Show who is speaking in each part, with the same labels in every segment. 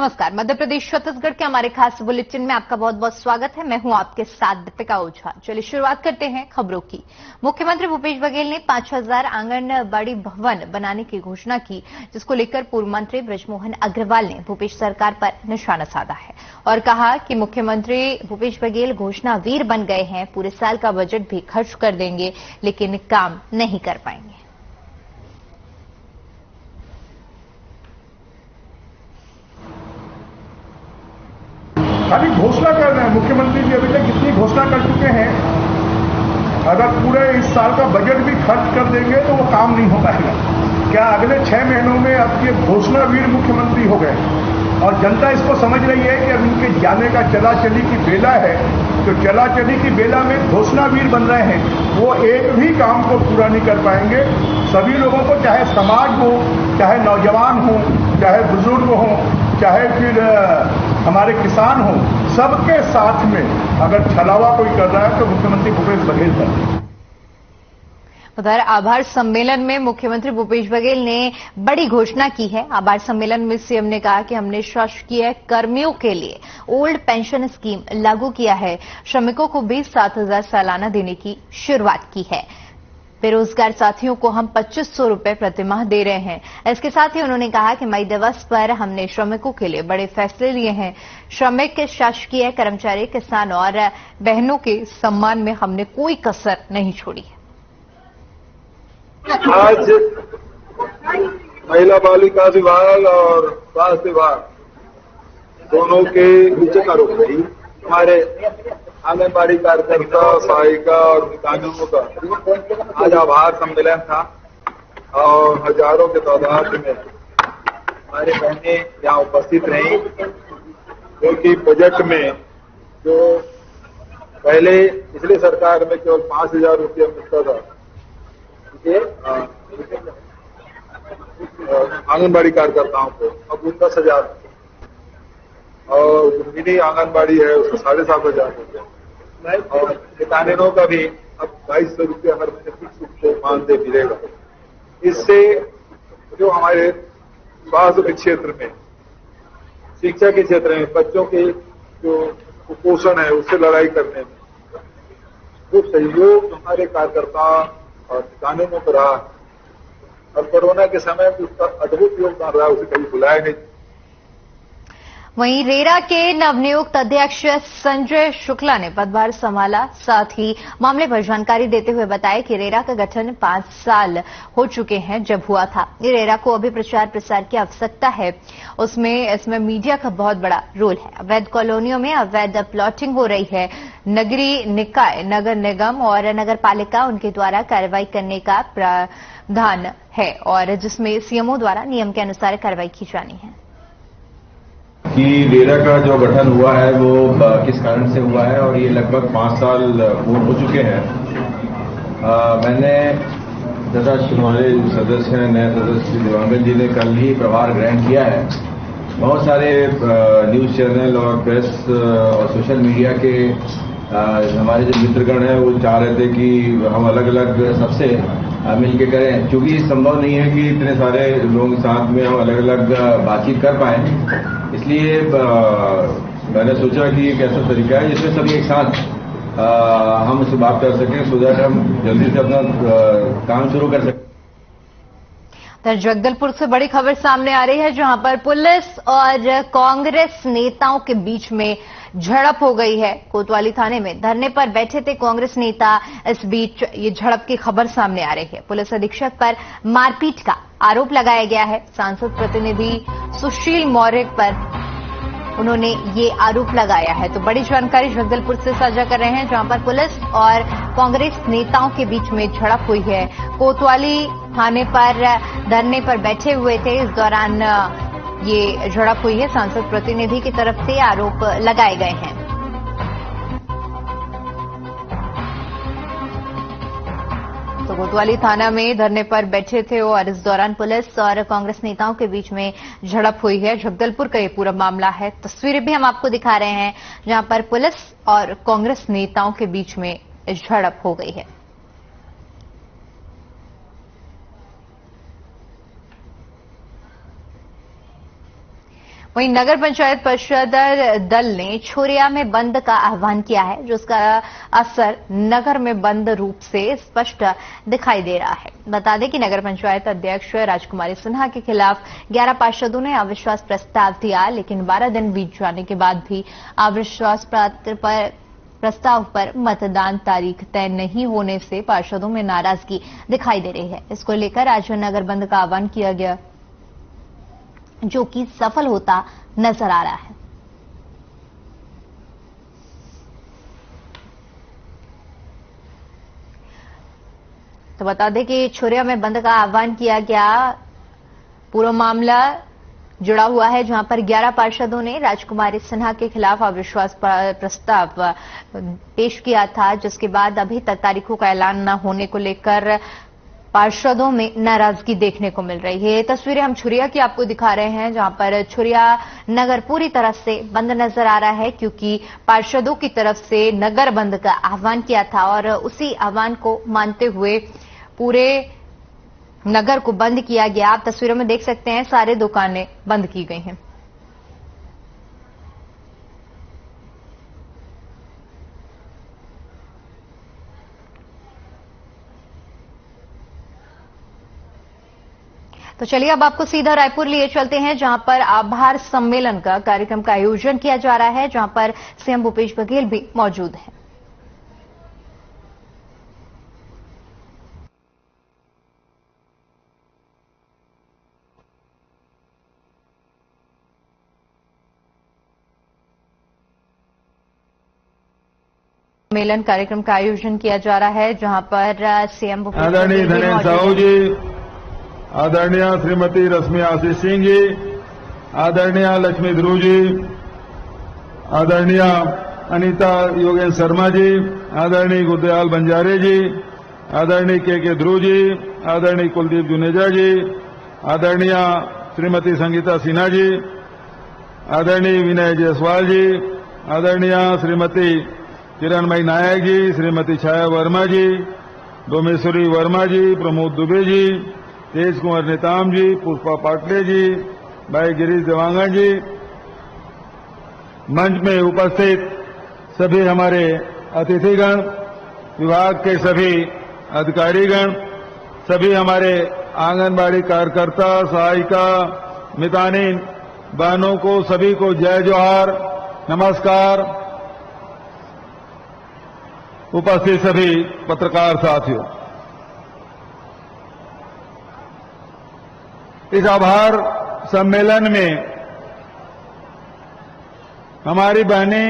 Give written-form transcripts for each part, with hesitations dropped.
Speaker 1: नमस्कार। मध्य प्रदेश छत्तीसगढ़ के हमारे खास बुलेटिन में आपका बहुत बहुत स्वागत है। मैं हूं आपके साथ दीपिका ओझा। चलिए शुरुआत करते हैं खबरों की। मुख्यमंत्री भूपेश बघेल ने 5000 आंगनबाड़ी भवन बनाने की घोषणा की, जिसको लेकर पूर्व मंत्री बृजमोहन अग्रवाल ने भूपेश सरकार पर निशाना साधा है और कहा कि मुख्यमंत्री भूपेश बघेल घोषणा वीर बन गए हैं, पूरे साल का बजट भी खर्च कर देंगे लेकिन काम नहीं कर पाएंगे।
Speaker 2: खाली घोषणा कर रहे हैं। मुख्यमंत्री जी अभी तक इतनी घोषणा कर चुके हैं, अगर पूरे इस साल का बजट भी खर्च कर देंगे तो वो काम नहीं हो पाएगा। क्या अगले 6 महीनों में अब ये घोषणावीर मुख्यमंत्री हो गए और जनता इसको समझ रही है कि अब इनके जाने का चला चली की बेला है, तो चला चली की बेला में घोषणावीर बन रहे हैं, वो एक भी काम को पूरा नहीं कर पाएंगे। सभी लोगों को, चाहे समाज हो, चाहे नौजवान हो, चाहे बुजुर्ग हो, चाहे फिर हमारे किसान हो, सबके साथ में अगर छलावा कोई कर रहा है तो मुख्यमंत्री भूपेश बघेल कर रहे हैं।
Speaker 1: उधर आभार सम्मेलन में मुख्यमंत्री भूपेश बघेल ने बड़ी घोषणा की है। आभार सम्मेलन में सीएम ने कहा कि हमने शासकीय कर्मियों के लिए ओल्ड पेंशन स्कीम लागू किया है, श्रमिकों को भी 7,000 सालाना देने की शुरुआत की है, बेरोजगार साथियों को हम 2500 रुपए प्रतिमाह दे रहे हैं। इसके साथ ही उन्होंने कहा कि मई दिवस पर हमने श्रमिकों के लिए बड़े फैसले लिए हैं। श्रमिक, शासकीय कर्मचारी, किसान और बहनों के सम्मान में हमने कोई कसर नहीं छोड़ी है।
Speaker 3: आज महिला बालिका विभाग और स्वास्थ्य विभाग दोनों के उच्च आरोप रही। हमारे आंगनबाड़ी कार्यकर्ता, सहायिका और मितानिनों का आज आभार सम्मेलन था और हजारों के तादाद में हमारी बहनें यहाँ उपस्थित रहीं, क्योंकि बजट में जो पहले पिछली सरकार में केवल 5,000 रुपया मिलता था, ये आंगनबाड़ी कार्यकर्ताओं को अब 10,000 और जो मिनी आंगनबाड़ी है उसको 7,500 रुपये और किसानों का भी अब 2,200 रुपया हर महीने फिक्स रूप से मानदेय मिलेगा। इससे जो हमारे स्वास्थ्य के क्षेत्र में, शिक्षा के क्षेत्र में, बच्चों के जो कुपोषण है उससे लड़ाई करने में वो सहयोग हमारे कार्यकर्ता और किसानों को रहा और कोरोना के समय में उसका अद्भुत योगदान रहा, उसे कभी बुलाया नहीं।
Speaker 1: वहीं रेरा के नवनियुक्त अध्यक्ष संजय शुक्ला ने पदभार संभाला। साथ ही मामले पर जानकारी देते हुए बताया कि रेरा का गठन 5 साल हो चुके हैं जब हुआ था। रेरा को अभी प्रचार प्रसार की आवश्यकता है, इसमें मीडिया का बहुत बड़ा रोल है। अवैध कॉलोनियों में अवैध प्लॉटिंग हो रही है। नगरीय निकाय, नगर निगम और नगर पालिका उनके द्वारा कार्रवाई करने का प्रावधान है और जिसमें सीएमओ द्वारा नियम के अनुसार कार्रवाई की जानी है।
Speaker 4: कि रेरा का जो गठन हुआ है वो किस कारण से हुआ है और ये लगभग 5 साल पूर्ण हो चुके हैं। मैंने तथा हमारे सदस्य हैं, नए सदस्य दिवांगन जी ने कल ही प्रभार ग्रहण किया है। बहुत सारे न्यूज चैनल और प्रेस और सोशल मीडिया के हमारे जो मित्रगण हैं वो चाह रहे थे कि हम अलग अलग सबसे मिलकर करें। चूंकि संभव नहीं है कि इतने सारे लोग साथ में हम अलग अलग बातचीत कर पाए, इसलिए मैंने सोचा कि एक ऐसा तरीका है जिसमें सभी एक साथ हम इससे बात कर सकें, सो दैट हम जल्दी से अपना काम शुरू कर सकें।
Speaker 1: जगदलपुर से बड़ी खबर सामने आ रही है, जहां पर पुलिस और कांग्रेस नेताओं के बीच में झड़प हो गई है। कोतवाली थाने में धरने पर बैठे थे कांग्रेस नेता, इस बीच ये झड़प की खबर सामने आ रही है। पुलिस अधीक्षक पर मारपीट का आरोप लगाया गया है। सांसद प्रतिनिधि सुशील मौर्य पर उन्होंने ये आरोप लगाया है। तो बड़ी जानकारी जगदलपुर से साझा कर रहे हैं, जहां पर पुलिस और कांग्रेस नेताओं के बीच में झड़प हुई है। कोतवाली थाने पर धरने पर बैठे हुए थे, इस दौरान ये झड़प हुई है। सांसद प्रतिनिधि की तरफ से आरोप लगाए गए हैं। तो कोतवाली थाना में धरने पर बैठे थे और इस दौरान पुलिस और कांग्रेस नेताओं के बीच में झड़प हुई है। जगदलपुर का ये पूरा मामला है। तस्वीरें भी हम आपको दिखा रहे हैं, जहां पर पुलिस और कांग्रेस नेताओं के बीच में झड़प हो गई है। वहीं नगर पंचायत परिषद दल ने छोरिया में बंद का आह्वान किया है, जिसका असर नगर में बंद रूप से स्पष्ट दिखाई दे रहा है। बता दें कि नगर पंचायत अध्यक्ष राजकुमारी सिन्हा के खिलाफ 11 पार्षदों ने अविश्वास प्रस्ताव दिया, लेकिन 12 दिन बीत जाने के बाद भी अविश्वास प्रस्ताव पर मतदान तारीख तय नहीं होने से पार्षदों में नाराजगी दिखाई दे रही है। इसको लेकर आज नगर बंद का आह्वान किया गया, जो कि सफल होता नजर आ रहा है। तो बता दें कि छोरिया में बंद का आह्वान किया गया। पूरा मामला जुड़ा हुआ है, जहां पर 11 पार्षदों ने राजकुमारी सिन्हा के खिलाफ अविश्वास प्रस्ताव पेश किया था, जिसके बाद अभी तक तारीखों का ऐलान न होने को लेकर पार्षदों में नाराजगी देखने को मिल रही है। ये तस्वीरें हम छोरिया की आपको दिखा रहे हैं, जहां पर छोरिया नगर पूरी तरह से बंद नजर आ रहा है, क्योंकि पार्षदों की तरफ से नगर बंद का आह्वान किया था और उसी आह्वान को मानते हुए पूरे नगर को बंद किया गया। आप तस्वीरों में देख सकते हैं, सारे दुकानें बंद की गई हैं। तो चलिए अब आपको सीधा रायपुर लिए चलते हैं, जहां पर आभार सम्मेलन का कार्यक्रम का आयोजन किया जा रहा है, जहां पर सीएम भूपेश बघेल भी मौजूद हैं। सम्मेलन कार्यक्रम का आयोजन किया जा रहा है, जहां पर सीएम भूपेश
Speaker 5: आदरणीय धनेन्द्र साहू जी, आदरणीय श्रीमती रश्मि आशीष सिंह जी, आदरणीय लक्ष्मी ध्रुव जी, आदरणीय अनीता योगेंद्र शर्मा जी, आदरणीय गुरदयाल बंजारे जी, आदरणीय के ध्रुव जी, आदरणीय कुलदीप जुनेजा जी, आदरणीय श्रीमती संगीता सिन्हा जी, आदरणीय विनय जायसवाल जी, आदरणीय श्रीमती किरणमयी नायक जी, श्रीमती छाया वर्मा जी, डोमेश्वरी वर्मा जी, प्रमोद दुबे जी, तेज कुंवर नेताम जी, पुष्पा पाटले जी, भाई गिरीश देवांगन जी, मंच में उपस्थित सभी हमारे अतिथिगण, विभाग के सभी अधिकारीगण, सभी हमारे आंगनबाड़ी कार्यकर्ता, सहायिका, मितानिन बहनों को, सभी को जय जोहार, नमस्कार। उपस्थित सभी पत्रकार साथियों, इस आभार सम्मेलन में हमारी बहनें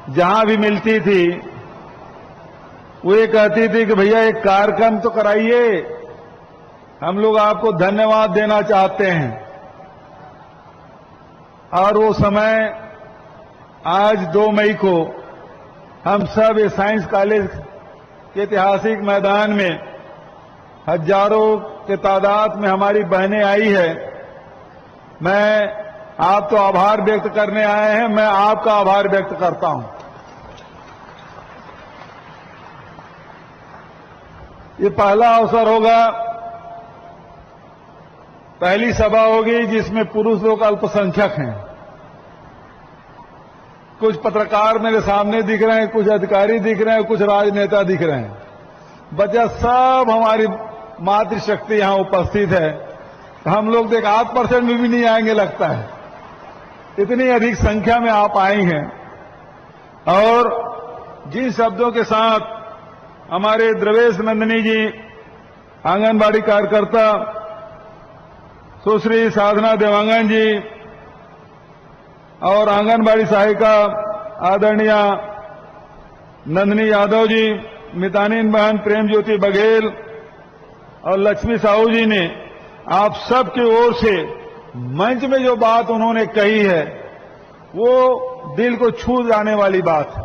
Speaker 5: जहां भी मिलती थी, वो ये कहती थी कि भैया एक कार्यक्रम तो कराइए, हम लोग आपको धन्यवाद देना चाहते हैं। और वो समय आज 2 मई को हम सब इस साइंस कॉलेज के ऐतिहासिक मैदान में हजारों के तादाद में हमारी बहनें आई है। मैं आप तो आभार व्यक्त करने आए हैं, मैं आपका आभार व्यक्त करता हूं। ये पहला अवसर होगा, पहली सभा होगी जिसमें पुरुष लोग अल्पसंख्यक हैं। कुछ पत्रकार मेरे सामने दिख रहे हैं, कुछ अधिकारी दिख रहे हैं, कुछ राजनेता दिख रहे हैं। बचा सब हमारी मातृशक्ति यहां उपस्थित है। हम लोग तो 8% में भी नहीं आएंगे लगता है, इतनी अधिक संख्या में आप आई हैं। और जिन शब्दों के साथ हमारे द्रवेश नंदिनी जी, आंगनबाड़ी कार्यकर्ता सुश्री साधना देवांगन जी और आंगनबाड़ी सहायिका आदरणीय नंदिनी यादव जी, मितानिन बहन प्रेम ज्योति बघेल और लक्ष्मी साहू जी ने आप सबकी ओर से मंच में जो बात उन्होंने कही है, वो दिल को छू जाने वाली बात है।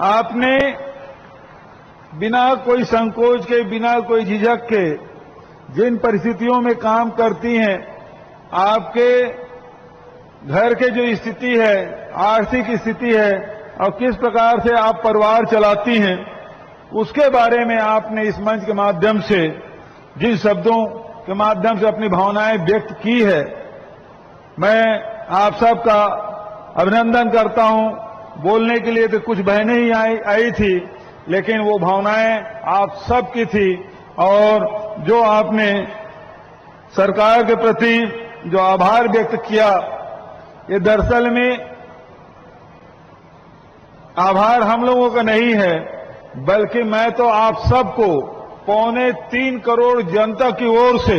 Speaker 5: आपने बिना कोई संकोच के, बिना कोई झिझक के जिन परिस्थितियों में काम करती हैं, आपके घर के जो स्थिति है, आर्थिक स्थिति है और किस प्रकार से आप परिवार चलाती हैं, उसके बारे में आपने इस मंच के माध्यम से जिन शब्दों के माध्यम से अपनी भावनाएं व्यक्त की है। मैं आप सबका अभिनंदन करता हूं। बोलने के लिए तो कुछ बहनें ही आई थी, लेकिन वो भावनाएं आप सबकी थी। और जो आपने सरकार के प्रति जो आभार व्यक्त किया, ये दरअसल में आभार हम लोगों का नहीं है, बल्कि मैं तो आप सबको 3.25 करोड़ जनता की ओर से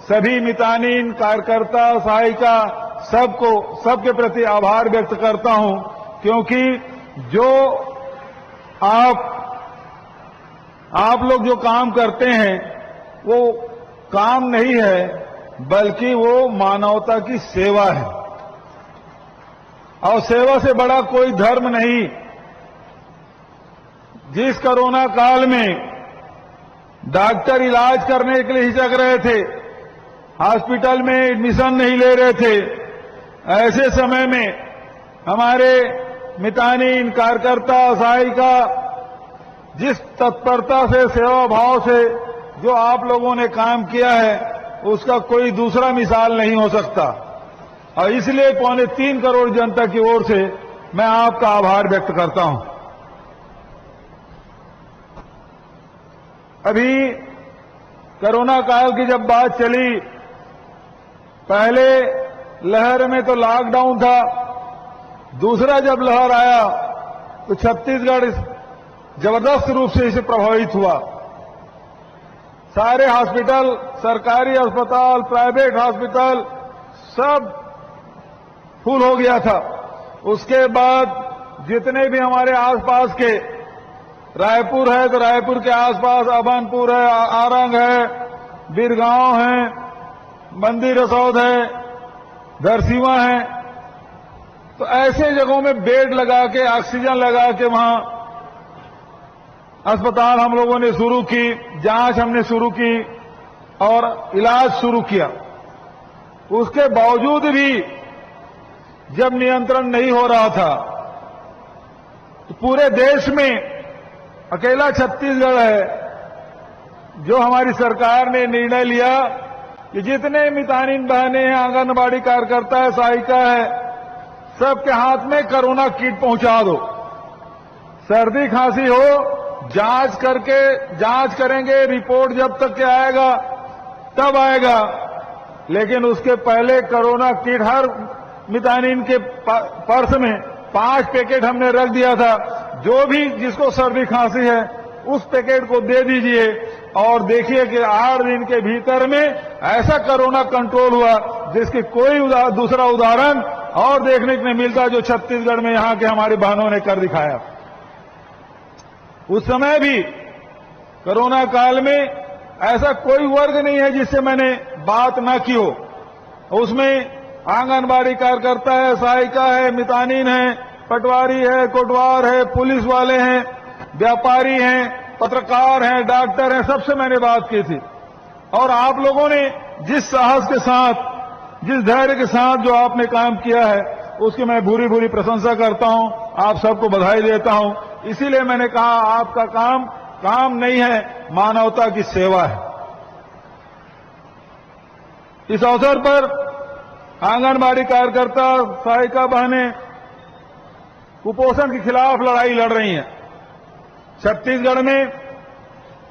Speaker 5: सभी मितानिन, कार्यकर्ता, सहायिका सबके प्रति आभार व्यक्त करता हूं, क्योंकि जो आप लोग जो काम करते हैं वो काम नहीं है, बल्कि वो मानवता की सेवा है। और सेवा से बड़ा कोई धर्म नहीं। जिस कोरोना काल में डॉक्टर इलाज करने के लिए हिचक रहे थे, हॉस्पिटल में एडमिशन नहीं ले रहे थे, ऐसे समय में हमारे मितानिन, कार्यकर्ता, सहायिका जिस तत्परता से, सेवा भाव से जो आप लोगों ने काम किया है, उसका कोई दूसरा मिसाल नहीं हो सकता। और इसलिए 3.25 करोड़ जनता की ओर से मैं आपका आभार व्यक्त करता हूं। अभी कोरोना काल की जब बात चली, पहले लहर में तो लॉकडाउन था, दूसरा जब लहर आया तो छत्तीसगढ़ जबरदस्त रूप से इसे प्रभावित हुआ। सारे हॉस्पिटल, सरकारी अस्पताल, प्राइवेट हॉस्पिटल सब फुल हो गया था। उसके बाद जितने भी हमारे आसपास के, रायपुर है तो रायपुर के आसपास अभनपुर है, आरंग है, बिरगांव है, मंदिर रसौद है, धरसीवा है, तो ऐसे जगहों में बेड लगा के, ऑक्सीजन लगा के वहां अस्पताल हम लोगों ने शुरू की, जांच हमने शुरू की और इलाज शुरू किया। उसके बावजूद भी जब नियंत्रण नहीं हो रहा था, तो पूरे देश में अकेला छत्तीसगढ़ है जो हमारी सरकार ने निर्णय लिया कि जितने मितानिन बहनें हैं, आंगनबाड़ी कार्यकर्ता है, सहायिका है, सबके हाथ में कोरोना किट पहुंचा दो। सर्दी खांसी हो, जांच करेंगे, रिपोर्ट जब तक के आएगा तब आएगा, लेकिन उसके पहले कोरोना किट हर मितानिन के पर्स में 5 पैकेट हमने रख दिया था। जो भी जिसको सर्दी खांसी है उस पैकेट को दे दीजिए और देखिए कि 8 दिन के भीतर में ऐसा कोरोना कंट्रोल हुआ जिसकी कोई दूसरा उदाहरण और देखने को नहीं मिलता, जो छत्तीसगढ़ में यहां के हमारी बहनों ने कर दिखाया। उस समय भी कोरोना काल में ऐसा कोई वर्ग नहीं है जिससे मैंने बात न की हो। उसमें आंगनबाड़ी कार्यकर्ता है, सहायिका है, मितानिन है, पटवारी है, कोटवार है, पुलिस वाले हैं, व्यापारी हैं, पत्रकार हैं, डॉक्टर हैं, सबसे मैंने बात की थी। और आप लोगों ने जिस साहस के साथ, जिस धैर्य के साथ जो आपने काम किया है, उसकी मैं भूरी भूरी प्रशंसा करता हूं, आप सबको बधाई देता हूं। इसीलिए मैंने कहा आपका काम नहीं है, मानवता की सेवा है। इस अवसर पर आंगनबाड़ी कार्यकर्ता, सहायिका बहनें कुपोषण के खिलाफ लड़ाई लड़ रही हैं। छत्तीसगढ़ में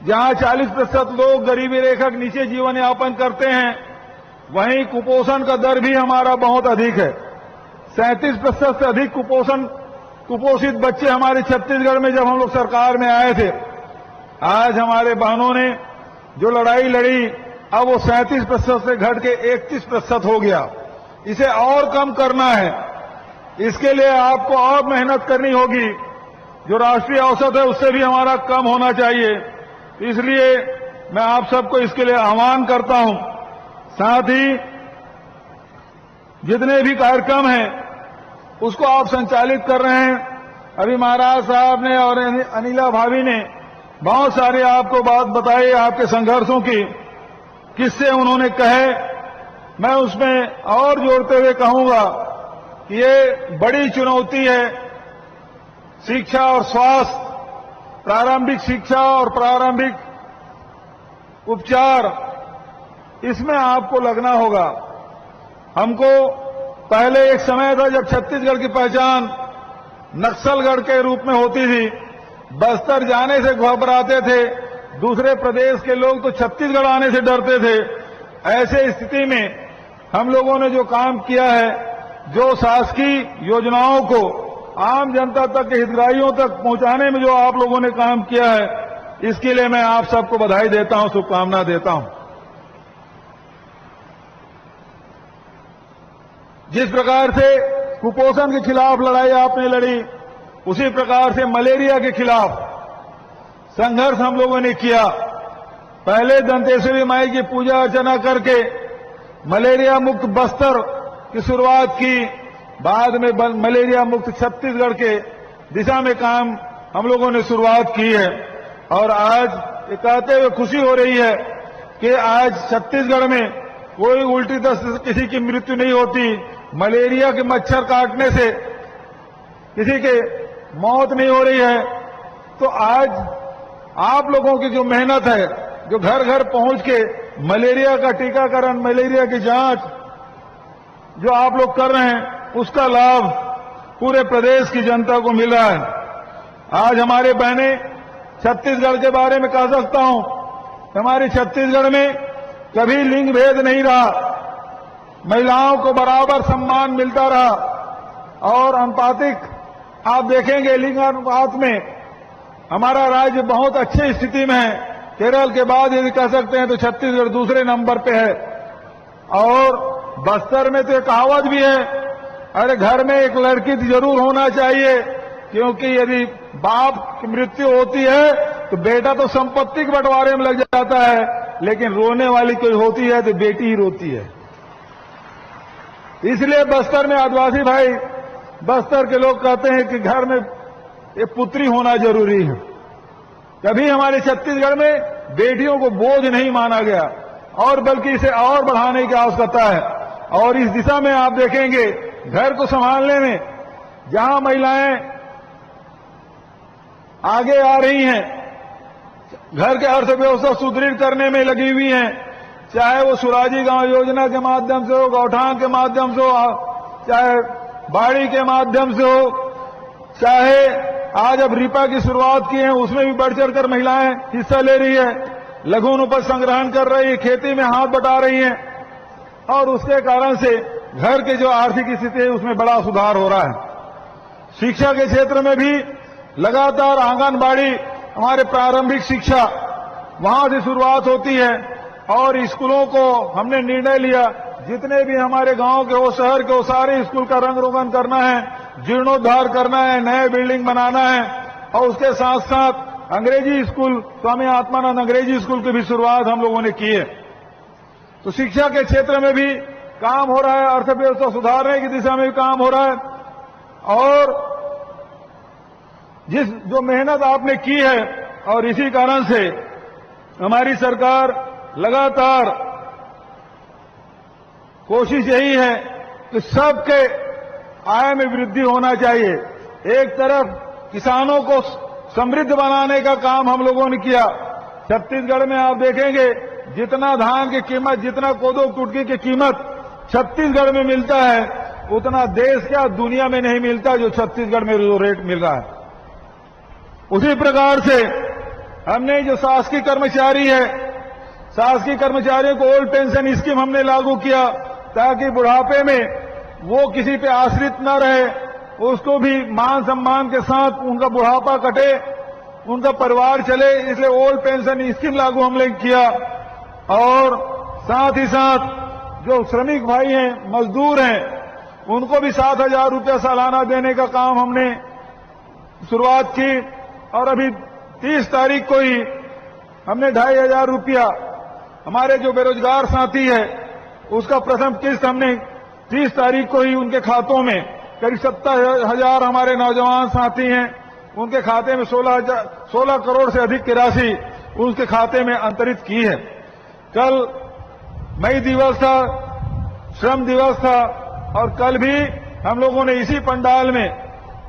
Speaker 5: जहां 40% लोग गरीबी रेखा के नीचे जीवन यापन करते हैं, वहीं कुपोषण का दर भी हमारा बहुत अधिक है। 37% से अधिक कुपोषित बच्चे हमारे छत्तीसगढ़ में जब हम लोग सरकार में आए थे। आज हमारे बहनों ने जो लड़ाई लड़ी, अब वो 37% से घट के 31% हो गया। इसे और कम करना है, इसके लिए आपको और मेहनत करनी होगी। जो राष्ट्रीय औसत है उससे भी हमारा कम होना चाहिए। इसलिए मैं आप सबको इसके लिए आह्वान करता हूं। साथ ही जितने भी कार्यक्रम हैं उसको आप संचालित कर रहे हैं। अभी महाराज साहब ने और अनिला भाभी ने बहुत सारे आपको बात बताई, आपके संघर्षों की किस्से उन्होंने कहे। मैं उसमें और जोड़ते हुए कहूंगा कि ये बड़ी चुनौती है। शिक्षा और स्वास्थ्य, प्रारंभिक शिक्षा और प्रारंभिक उपचार इसमें आपको लगना होगा। हमको पहले एक समय था जब छत्तीसगढ़ की पहचान नक्सलगढ़ के रूप में होती थी, बस्तर जाने से घबराते थे, दूसरे प्रदेश के लोग तो छत्तीसगढ़ आने से डरते थे। ऐसे स्थिति में हम लोगों ने जो काम किया है, जो शासकीय योजनाओं को आम जनता तक, हितग्राहियों तक पहुंचाने में जो आप लोगों ने काम किया है, इसके लिए मैं आप सबको बधाई देता हूं, शुभकामना देता हूं। जिस प्रकार से कुपोषण के खिलाफ लड़ाई आपने लड़ी, उसी प्रकार से मलेरिया के खिलाफ संघर्ष हम लोगों ने किया। पहले दंतेश्वरी माई की पूजा अर्चना करके मलेरिया मुक्त बस्तर की शुरुआत की, बाद में मलेरिया मुक्त छत्तीसगढ़ के दिशा में काम हम लोगों ने शुरुआत की है। और आज ये कहते हुए खुशी हो रही है कि आज छत्तीसगढ़ में कोई उल्टी दस्त से किसी की मृत्यु नहीं होती, मलेरिया के मच्छर काटने से किसी के मौत नहीं हो रही है। तो आज आप लोगों की जो मेहनत है, जो घर घर पहुंच के मलेरिया का टीकाकरण, मलेरिया की जांच जो आप लोग कर रहे हैं, उसका लाभ पूरे प्रदेश की जनता को मिल रहा है। आज हमारे बहने छत्तीसगढ़ के बारे में कह सकता हूं, हमारे छत्तीसगढ़ में कभी लिंग भेद नहीं रहा, महिलाओं को बराबर सम्मान मिलता रहा। और अनुपातिक आप देखेंगे लिंग अनुपात में हमारा राज्य बहुत अच्छी स्थिति में है। केरल के बाद यदि कह सकते हैं तो छत्तीसगढ़ दूसरे नंबर पे है। और बस्तर में तो एक कहावत भी है, अरे घर में एक लड़की जरूर होना चाहिए, क्योंकि यदि बाप की मृत्यु होती है तो बेटा तो संपत्ति के बंटवारे में लग जाता है, लेकिन रोने वाली कोई होती है तो बेटी ही रोती है। इसलिए बस्तर में आदिवासी भाई, बस्तर के लोग कहते हैं कि घर में एक पुत्री होना जरूरी है। कभी हमारे छत्तीसगढ़ में बेटियों को बोझ नहीं माना गया, और बल्कि इसे और बढ़ाने की आवश्यकता है। और इस दिशा में आप देखेंगे घर को संभालने में जहां महिलाएं आगे आ रही हैं, घर के अर्थव्यवस्था सुदृढ़ करने में लगी हुई हैं, चाहे वो सुराजी गांव योजना के माध्यम से हो, गौठान के माध्यम से हो, चाहे बाड़ी के माध्यम से हो, चाहे आज अब रिपा की शुरुआत की है, उसमें भी बढ़ चढ़कर महिलाएं हिस्सा ले रही है, लघु उपज संग्रहण कर रही है, खेती में हाथ बटा रही हैं, और उसके कारण से घर के जो आर्थिक स्थिति है उसमें बड़ा सुधार हो रहा है। शिक्षा के क्षेत्र में भी लगातार आंगनबाड़ी, हमारे प्रारंभिक शिक्षा वहां से शुरुआत होती है, और स्कूलों को हमने निर्णय लिया जितने भी हमारे गांव के हो, शहर के हो, सारे स्कूल का रंग रोगन करना है, जीर्णोद्धार करना है, नए बिल्डिंग बनाना है। और उसके साथ साथ अंग्रेजी स्कूल, स्वामी आत्मानंद अंग्रेजी स्कूल की भी शुरुआत हम लोगों ने की है। तो शिक्षा के क्षेत्र में भी काम हो रहा है, अर्थव्यवस्था सुधारने की दिशा में भी काम हो रहा है। और जो मेहनत आपने की है, और इसी कारण से हमारी सरकार लगातार कोशिश यही है कि सबके आय में वृद्धि होना चाहिए। एक तरफ किसानों को समृद्ध बनाने का काम हम लोगों ने किया। छत्तीसगढ़ में आप देखेंगे जितना धान की कीमत, जितना कोदो कुटकी की कीमत छत्तीसगढ़ में मिलता है, उतना देश क्या दुनिया में नहीं मिलता जो छत्तीसगढ़ में जो रेट मिल रहा है। उसी प्रकार से हमने जो शासकीय कर्मचारी है, शासकीय कर्मचारियों को ओल्ड पेंशन स्कीम हमने लागू किया, ताकि बुढ़ापे में वो किसी पे आश्रित न रहे, उसको भी मान सम्मान के साथ उनका बुढ़ापा कटे, उनका परिवार चले। इसलिए ओल्ड पेंशन स्कीम लागू हमने किया। और साथ ही साथ जो श्रमिक भाई हैं, मजदूर हैं, उनको भी 7,000 रुपया सालाना देने का काम हमने शुरुआत की। और अभी 30 तारीख को ही हमने 2,500 रुपया हमारे जो बेरोजगार साथी है उसका प्रथम किस्त हमने 30 तारीख को ही उनके खातों में, करीब 70,000 हमारे नौजवान साथी हैं, उनके खाते में 16 करोड़ से अधिक की राशि उनके खाते में अंतरित की है। कल मई दिवस था, श्रम दिवस था, और कल भी हम लोगों ने इसी पंडाल में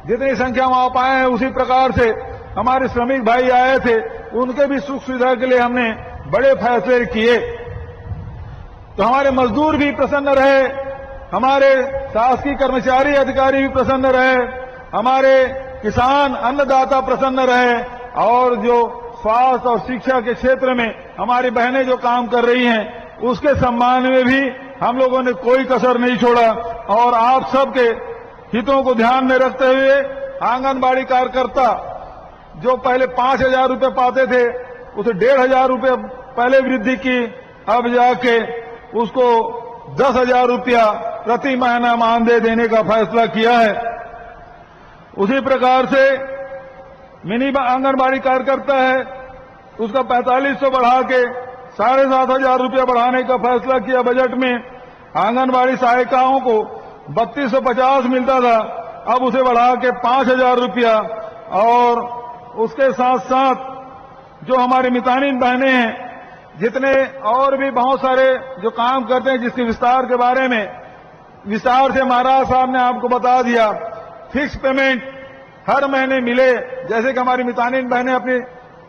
Speaker 5: जितनी संख्या में आप आए हैं, उसी प्रकार से हमारे श्रमिक भाई आए थे, उनके भी सुख सुविधा के लिए हमने बड़े फैसले किए। तो हमारे मजदूर भी प्रसन्न रहे, हमारे शासकीय कर्मचारी अधिकारी भी प्रसन्न रहे, हमारे किसान अन्नदाता प्रसन्न रहे, और जो स्वास्थ्य और शिक्षा के क्षेत्र में हमारी बहनें जो काम कर रही हैं उसके सम्मान में भी हम लोगों ने कोई कसर नहीं छोड़ा। और आप सबके हितों को ध्यान में रखते हुए आंगनबाड़ी कार्यकर्ता जो पहले 5,000 रुपये पाते थे उसे 1,500 रुपये पहले वृद्धि की, अब जाके उसको 10,000 रुपया प्रति महीना मानदेय देने का फैसला किया है। उसी प्रकार से मिनी आंगनबाड़ी कार्यकर्ता है उसका 4500 बढ़ा के 7,500 रुपया बढ़ाने का फैसला किया बजट में। आंगनबाड़ी सहायिकाओं को 3250 मिलता था, अब उसे बढ़ा के 5,000 रुपया। और उसके साथ साथ जो हमारी मितानिन बहनें हैं, जितने और भी बहुत सारे जो काम करते हैं, जिसके विस्तार के बारे में विस्तार से महाराज साहब ने आपको बता दिया, फिक्स पेमेंट हर महीने मिले। जैसे कि हमारी मितानिन बहनें अपने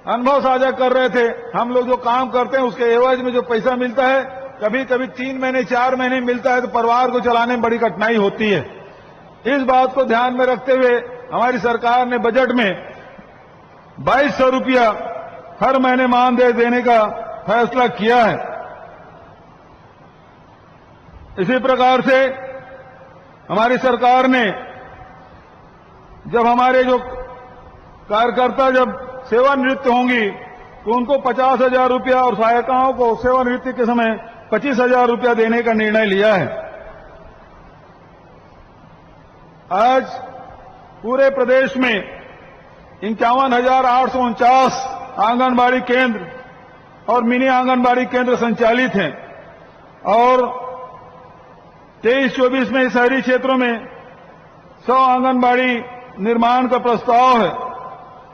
Speaker 5: अनुभव साझा कर रहे थे, हम लोग जो काम करते हैं उसके एवज में जो पैसा मिलता है कभी कभी 3 महीने 4 महीने मिलता है, तो परिवार को चलाने में बड़ी कठिनाई होती है। इस बात को ध्यान में रखते हुए हमारी सरकार ने बजट में 2200 रुपया हर महीने मानदेय देने का फैसला किया है। इसी प्रकार से हमारी सरकार ने जब हमारे जो कार्यकर्ता जब सेवानिवृत्त होंगी तो उनको 50,000 रुपया और सहायिकाओं को सेवानिवृत्ति के समय 25,000 रुपया देने का निर्णय लिया है। आज पूरे प्रदेश में 51,849 आंगनबाड़ी केंद्र और मिनी आंगनबाड़ी केंद्र संचालित हैं, और 23-24 में शहरी क्षेत्रों में 100 आंगनबाड़ी निर्माण का प्रस्ताव है।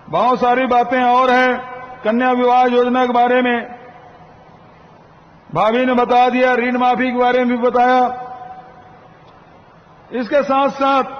Speaker 5: बहुत सारी बातें और हैं। कन्या विवाह योजना के बारे में भाभी ने बता दिया, ऋण माफी के बारे में भी बताया। इसके साथ साथ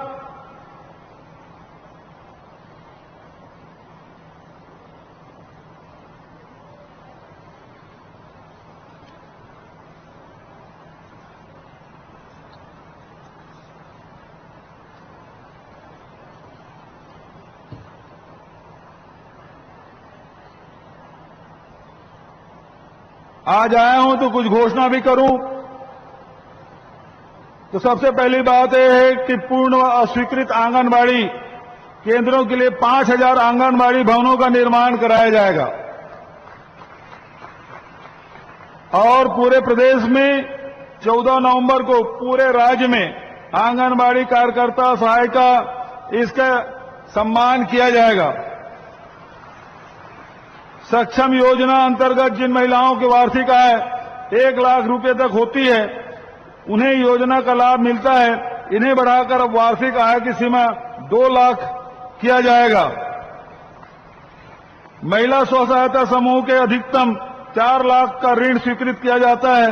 Speaker 5: आज आया हूं तो कुछ घोषणा भी करूं। तो सबसे पहली बात यह है कि पूर्ण व अस्वीकृत आंगनबाड़ी केंद्रों के लिए 5,000 आंगनबाड़ी भवनों का निर्माण कराया जाएगा, और पूरे प्रदेश में 14 नवंबर को पूरे राज्य में आंगनबाड़ी कार्यकर्ता सहायिका इसका सम्मान किया जाएगा। सक्षम योजना अंतर्गत जिन महिलाओं की वार्षिक आय 1 लाख रुपए तक होती है उन्हें योजना का लाभ मिलता है। इन्हें बढ़ाकर अब वार्षिक आय की सीमा 2 लाख किया जाएगा। महिला स्व सहायता समूह के अधिकतम 4 लाख का ऋण स्वीकृत किया जाता है,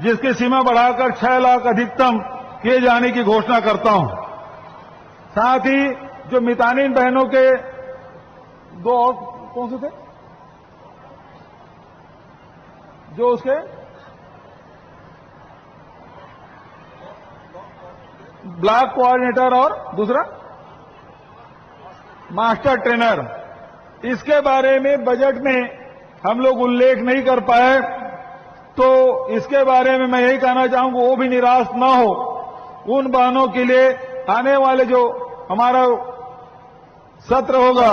Speaker 5: जिसकी सीमा बढ़ाकर 6 लाख अधिकतम किए जाने की घोषणा करता हूं। साथ ही जो मितानिन बहनों के 2 और कौन से थे जो उसके ब्लॉक कोऑर्डिनेटर और दूसरा मास्टर ट्रेनर, इसके बारे में बजट में हम लोग उल्लेख नहीं कर पाए, तो इसके बारे में मैं यही कहना चाहूंगा वो भी निराश न हो। उन बहनों के लिए आने वाले जो हमारा सत्र होगा,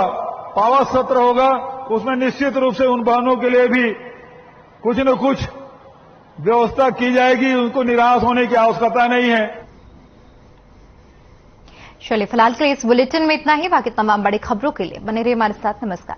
Speaker 5: पावर सत्र होगा, उसमें निश्चित रूप से उन बहनों के लिए भी कुछ न कुछ व्यवस्था की जाएगी। उनको निराश होने की आवश्यकता नहीं है।
Speaker 1: चलिए, फिलहाल के लिए इस बुलेटिन में इतना ही। बाकी तमाम बड़ी खबरों के लिए बने रहिए हमारे साथ। नमस्कार।